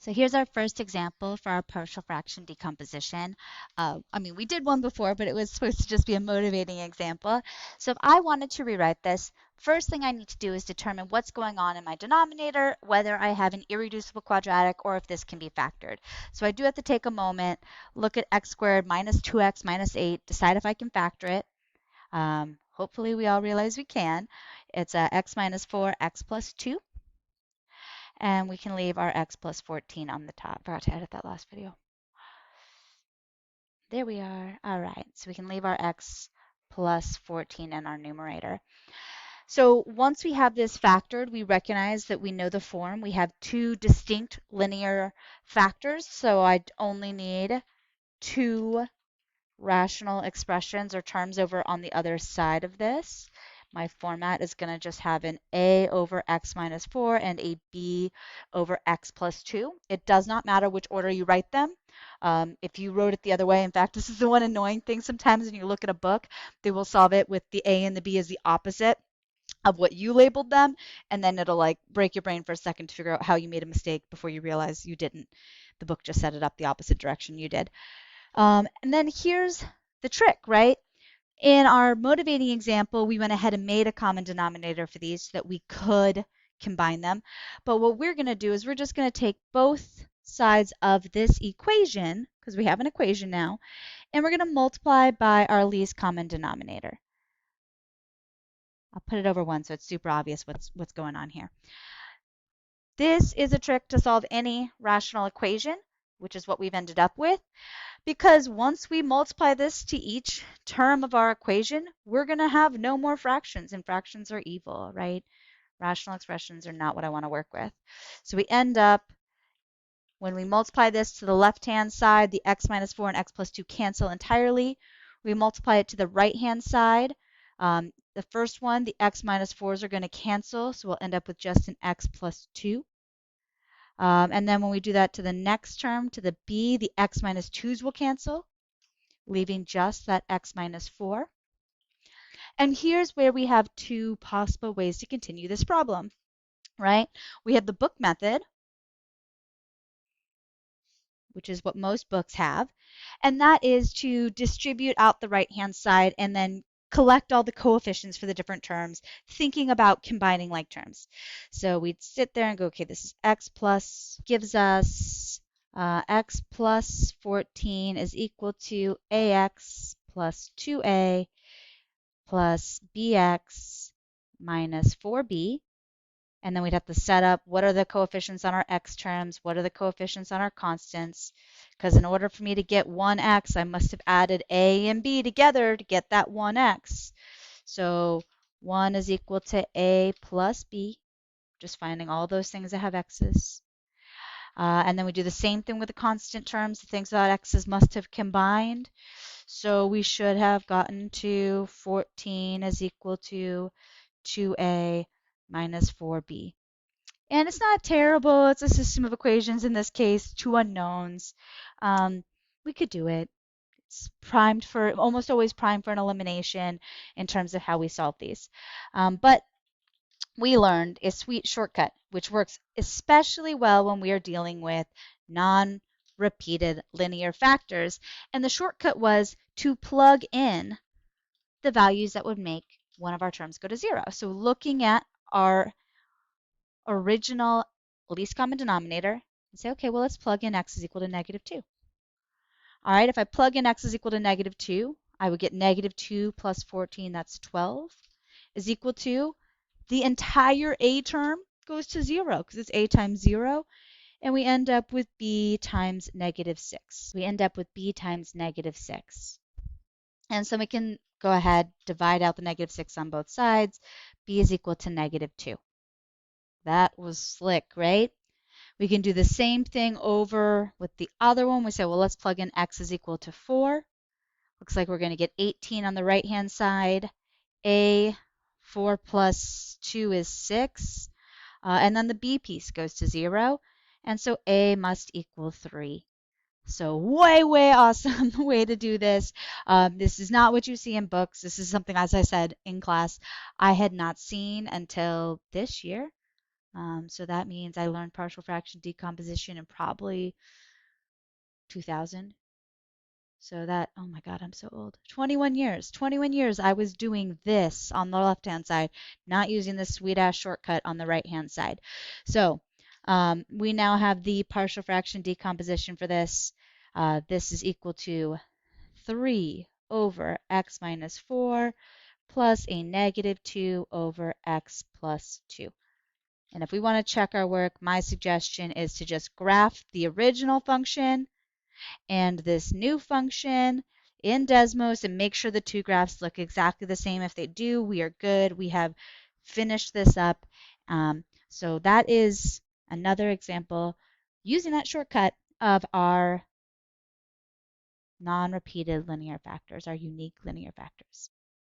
So here's our first example for our partial fraction decomposition. We did one before, but it was supposed to just be a motivating example. So if I wanted to rewrite this, first thing I need to do is determine what's going on in my denominator, whether I have an irreducible quadratic or if this can be factored. So I do have to take a moment, look at x squared minus 2x minus 8, decide if I can factor it. Hopefully we all realize we can. It's x minus 4, x plus 2. And we can leave our x plus 14 on the top. Forgot to edit that last video. There we are. All right, so we can leave our x plus 14 in our numerator. So once we have this factored, we recognize that we know the form. We have two distinct linear factors, so I only need two rational expressions or terms over on the other side of this. My format is going to just have an a over x minus 4 and a b over x plus 2. It does not matter which order you write them. If you wrote it the other way, in fact, this is the one annoying thing sometimes when you look at a book, they will solve it with the a and the b as the opposite of what you labeled them, and then it'll like break your brain for a second to figure out how you made a mistake before you realize you didn't. The book just set it up the opposite direction you did. And then here's the trick, right? In our motivating example, we went ahead and made a common denominator for these so that we could combine them. But what we're going to do is we're just going to take both sides of this equation, because we have an equation now, and we're going to multiply by our least common denominator. I'll put it over 1 so it's super obvious what's going on here. This is a trick to solve any rational equation, which is what we've ended up with. Because once we multiply this to each term of our equation, we're going to have no more fractions, and fractions are evil, right? Rational expressions are not what I want to work with. So we end up, when we multiply this to the left-hand side, the x minus 4 and x plus 2 cancel entirely. We multiply it to the right-hand side. The first one, the x minus 4s are going to cancel, so we'll end up with just an x plus 2. And then when we do that to the next term, to the b, the x minus 2's will cancel, leaving just that x minus 4. And here's where we have two possible ways to continue this problem, right? We have the book method, which is what most books have, and that is to distribute out the right-hand side and then collect all the coefficients for the different terms, thinking about combining like terms. So we'd sit there and go, okay, this is x plus, gives us x plus 14 is equal to ax plus 2a plus bx minus 4b. And then we'd have to set up what are the coefficients on our x terms, what are the coefficients on our constants, because in order for me to get 1x, I must have added a and b together to get that 1x. So 1 is equal to a plus b, just finding all those things that have x's. And then we do the same thing with the constant terms. The things without x's must have combined. So we should have gotten to 14 is equal to 2a minus 4b. And it's not terrible. It's a system of equations, in this case, two unknowns. We could do it. It's primed for, almost always primed for an elimination in terms of how we solve these. But we learned a sweet shortcut, which works especially well when we are dealing with non-repeated linear factors. And the shortcut was to plug in the values that would make one of our terms go to 0. So looking at our original least common denominator and say, okay, well, let's plug in x is equal to negative 2. All right, if I plug in x is equal to negative 2, I would get negative 2 plus 14, that's 12, is equal to the entire a term goes to 0 because it's a times 0, and we end up with b times negative 6. We end up with b times negative 6. And so we can go ahead, divide out the negative 6 on both sides. B is equal to negative 2. That was slick, right? We can do the same thing over with the other one. We say, well, let's plug in x is equal to 4. Looks like we're going to get 18 on the right-hand side. A, 4 plus 2 is 6. And then the b piece goes to 0. And so a must equal 3. So way, way awesome way to do this. This is not what you see in books. This is something, as I said, in class, I had not seen until this year. So that means I learned partial fraction decomposition in probably 2000. So that, oh my God, I'm so old. 21 years. 21 years I was doing this on the left-hand side, not using this sweet ass shortcut on the right-hand side. So we now have the partial fraction decomposition for this. This is equal to 3 over x minus 4 plus a negative 2 over x plus 2. And if we want to check our work, my suggestion is to just graph the original function and this new function in Desmos and make sure the two graphs look exactly the same. If they do, we are good. We have finished this up. So that is another example using that shortcut of our non-repeated linear factors, our unique linear factors.